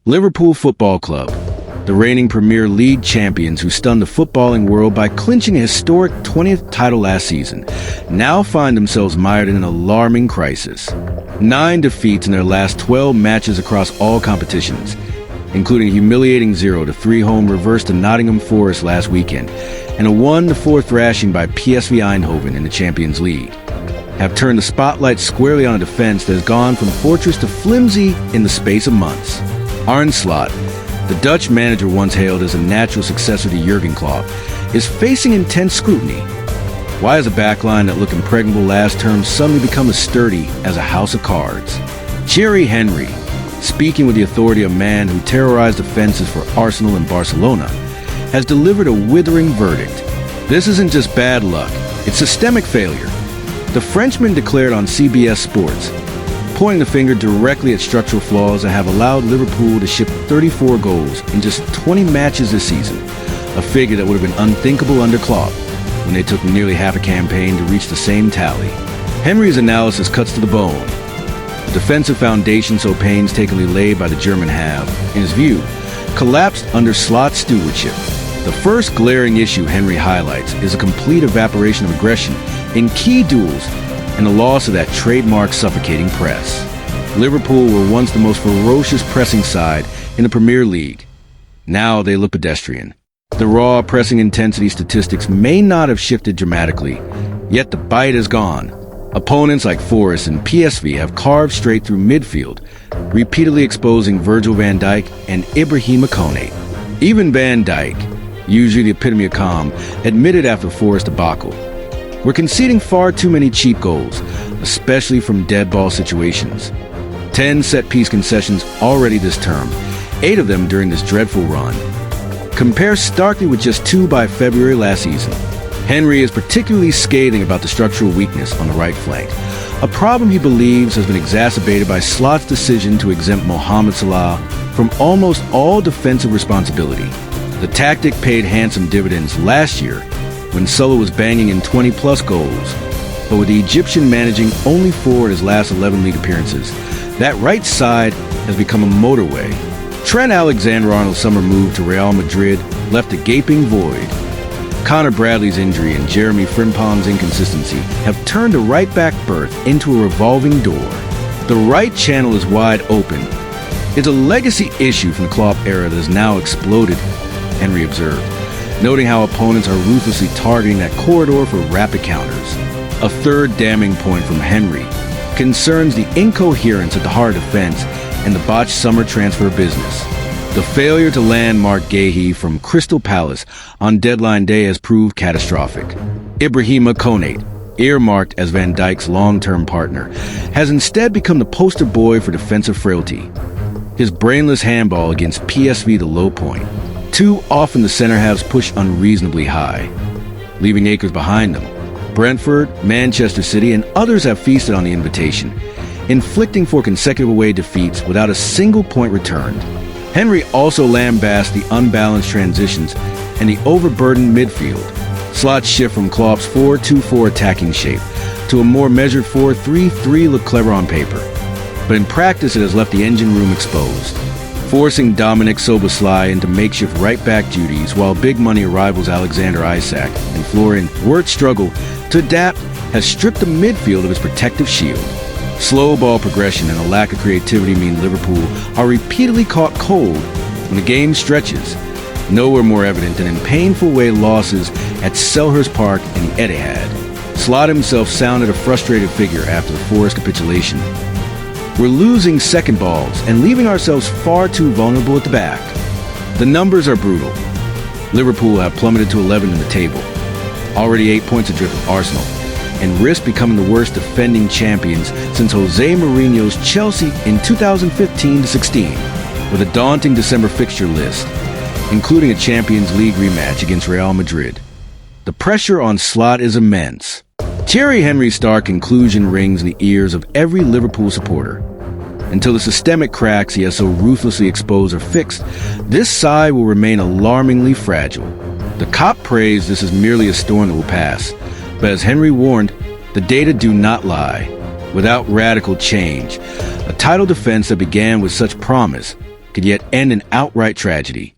Liverpool Football Club, the reigning Premier League champions who stunned the footballing world by clinching a historic 20th title last season, now find themselves mired in an alarming crisis. 9 defeats in their last 12 matches across all competitions, including a humiliating 0-3 home reverse to Nottingham Forest last weekend, and a 1-4 thrashing by PSV Eindhoven in the Champions League, have turned the spotlight squarely on a defense that has gone from fortress to flimsy in the space of months. Arne Slot, the Dutch manager once hailed as a natural successor to Jurgen Klopp, is facing intense scrutiny. Why has a backline that looked impregnable last term suddenly become as sturdy as a house of cards? Thierry Henry, speaking with the authority of a man who terrorized defenses for Arsenal and Barcelona, has delivered a withering verdict. This isn't just bad luck, it's systemic failure. The Frenchman declared on CBS Sports, pointing the finger directly at structural flaws that have allowed Liverpool to ship 34 goals in just 20 matches this season, a figure that would have been unthinkable under Klopp when they took nearly half a campaign to reach the same tally. Henry's analysis cuts to the bone. The defensive foundation so painstakingly laid by the German have, in his view, collapsed under Slot's stewardship. The first glaring issue Henry highlights is a complete evaporation of aggression in key duels and the loss of that trademark suffocating press. Liverpool were once the most ferocious pressing side in the Premier League. Now they look pedestrian. The raw pressing intensity statistics may not have shifted dramatically, yet the bite is gone. Opponents like Forest and PSV have carved straight through midfield, repeatedly exposing Virgil van Dijk and Ibrahima Konaté. Even Van Dijk, usually the epitome of calm, admitted after the Forest debacle, "We're conceding far too many cheap goals, especially from dead ball situations." 10 set-piece concessions already this term, 8 of them during this dreadful run. Compare starkly with just 2 by February last season. Henry is particularly scathing about the structural weakness on the right flank, a problem he believes has been exacerbated by Slot's decision to exempt Mohamed Salah from almost all defensive responsibility. The tactic paid handsome dividends last year when Salah was banging in 20-plus goals, but with the Egyptian managing only 4 in his last 11 league appearances, that right side has become a motorway. Trent Alexander-Arnold's summer move to Real Madrid left a gaping void. Connor Bradley's injury and Jeremy Frimpong's inconsistency have turned a right-back berth into a revolving door. The right channel is wide open. It's a legacy issue from the Klopp era that has now exploded, Henry observed, noting how opponents are ruthlessly targeting that corridor for rapid counters. A third damning point from Henry concerns the incoherence at the heart of defense and the botched summer transfer business. The failure to land Mark Guéhi from Crystal Palace on deadline day has proved catastrophic. Ibrahima Konaté, earmarked as Van Dijk's long-term partner, has instead become the poster boy for defensive frailty. His brainless handball against PSV the low point. Too often the center halves push unreasonably high, leaving acres behind them. Brentford, Manchester City, and others have feasted on the invitation, inflicting 4 consecutive away defeats without a single point returned. Henry also lambasted the unbalanced transitions and the overburdened midfield. Slot's shift from Klopp's 4-2-4 attacking shape to a more measured 4-3-3 looked clever on paper, but in practice it has left the engine room exposed, forcing Dominic Szoboszlai into makeshift right-back duties while big-money arrivals Alexander Isak and Florian Wirtz struggle to adapt has stripped the midfield of its protective shield. Slow ball progression and a lack of creativity mean Liverpool are repeatedly caught cold when the game stretches, nowhere more evident than in painful away losses at Selhurst Park and the Etihad. Slot himself sounded a frustrated figure after the Forest capitulation. "We're losing second balls and leaving ourselves far too vulnerable at the back." The numbers are brutal. Liverpool have plummeted to 11 in the table, already 8 points adrift of Arsenal, and risk becoming the worst defending champions since Jose Mourinho's Chelsea in 2015-16, with a daunting December fixture list, including a Champions League rematch against Real Madrid. The pressure on Slot is immense. Thierry Henry's stark conclusion rings in the ears of every Liverpool supporter. Until the systemic cracks he has so ruthlessly exposed are fixed, this side will remain alarmingly fragile. The cop prays this is merely a storm that will pass, but as Henry warned, the data do not lie. Without radical change, a title defense that began with such promise could yet end in outright tragedy.